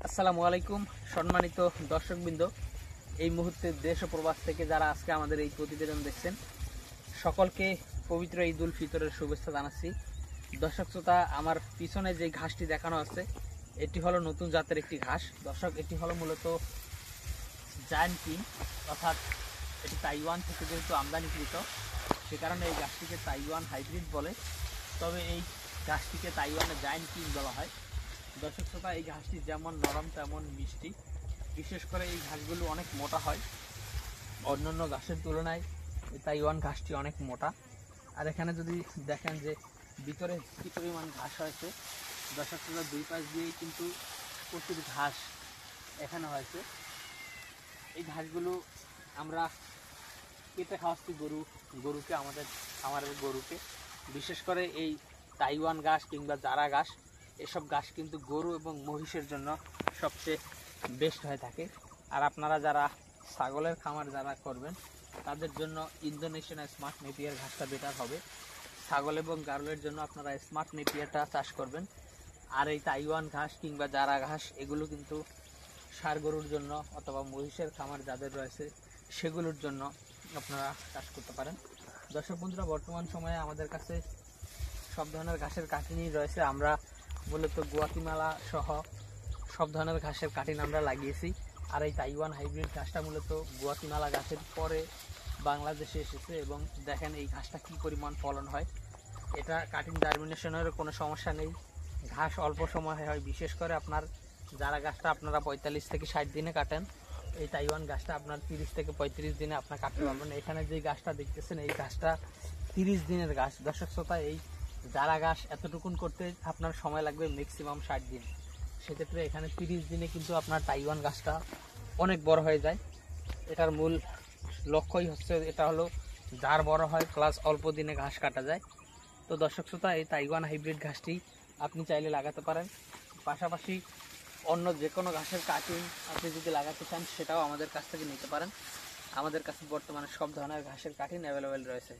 আসসালামু আলাইকুম সম্মানিত দর্শকবৃন্দ, এই মুহূর্তে দেশ ও প্রবাস থেকে যারা আজকে আমাদের এই প্রতিবেদন দেখছেন সকলকে পবিত্র ঈদ উল ফিতরের শুভেচ্ছা জানাচ্ছি। দর্শক শ্রোতা, আমার পিছনে যে ঘাসটি দেখানো আছে এটি হলো নতুন জাতের একটি ঘাস। দর্শক, এটি হলো মূলত জায়ান্ট কিং, অর্থাৎ এটি তাইওয়ান থেকে যেহেতু আমদানিকৃত সে কারণে এই ঘাসটিকে তাইওয়ান হাইব্রিড বলে, তবে এই ঘাসটিকে তাইওয়ানের জায়ান্ট কিং বলা হয়। দর্শক শ্রোতা, এই ঘাসটি যেমন নরম তেমন মিষ্টি। বিশেষ করে এই ঘাসগুলো অনেক মোটা হয়, অন্যান্য ঘাসের তুলনায় এই তাইওয়ান ঘাসটি অনেক মোটা। আর এখানে যদি দেখেন যে ভিতরে কী পরিমাণ ঘাস হয়েছে, দর্শক শ্রোতা, দুই পাশ দিয়েই কিন্তু প্রচুর ঘাস এখানে হয়েছে। এই ঘাসগুলো আমরা কেটে খাওয়াচ্ছি গরুকে, আমাদের গরুকে। বিশেষ করে এই তাইওয়ান ঘাস কিংবা জারা ঘাস, এসব ঘাস কিন্তু গরু এবং মহিষের জন্য সবচেয়ে বেস্ট হয়ে থাকে। আর আপনারা যারা ছাগলের খামার যারা করবেন তাদের জন্য ইন্দোনেশিয়ান স্মার্ট নেপিয়ার ঘাসটা বেটার হবে। ছাগল এবং গারলের জন্য আপনারা স্মার্ট নেপিয়ারটা চাষ করবেন। আর এই তাইওয়ান ঘাস কিংবা জারা ঘাস এগুলো কিন্তু ষাঁড় গরুর জন্য অথবা মহিষের খামার যাদের রয়েছে সেগুলোর জন্য আপনারা চাষ করতে পারেন। দর্শক বন্ধুরা, বর্তমান সময়ে আমাদের কাছে সব ধরনের ঘাসের কাটিনই রয়েছে। আমরা মূলত গুয়াতিমালা সহ সব ধরনের ঘাসের কাটিন আমরা লাগিয়েছি। আর এই তাইওয়ান হাইব্রিড ঘাসটা মূলত গুয়াতিমালা ঘাসের পরে বাংলাদেশে এসেছে, এবং দেখেন এই ঘাসটা কী পরিমাণ ফলন হয়। এটা কাটিং জার্মিনেশনের কোনো সমস্যা নেই, ঘাস অল্প সময় হয়। বিশেষ করে আপনার যারা গাছটা আপনারা 45 থেকে 60 দিনে কাটেন, এই তাইওয়ান গাছটা আপনার 30 থেকে 35 দিনে আপনার কাটতে পারবেন। এখানে যে গাছটা দেখতেছেন এই গাছটা 30 দিনের গাছ। দর্শক শ্রোতা, এই যারা গাছ এতটুকুন করতে আপনার সময় লাগবে ম্যাক্সিমাম 60 দিন, সেক্ষেত্রে এখানে 30 দিনে কিন্তু আপনার তাইওয়ান গাছটা অনেক বড় হয়ে যায়। এটার মূল লক্ষ্যই হচ্ছে এটা হলো যার বড় হয় প্লাস অল্প দিনে ঘাস কাটা যায়। তো দর্শক শ্রোতা, এই তাইওয়ান হাইব্রিড ঘাসটি আপনি চাইলে লাগাতে পারেন। পাশাপাশি অন্য যে কোনো ঘাসের কাটিং আপনি যদি লাগাতে চান সেটাও আমাদের কাছ থেকে নিতে পারেন। আমাদের কাছে বর্তমানে সব ধরনের ঘাসের কাটিং অ্যাভেলেবেল রয়েছে।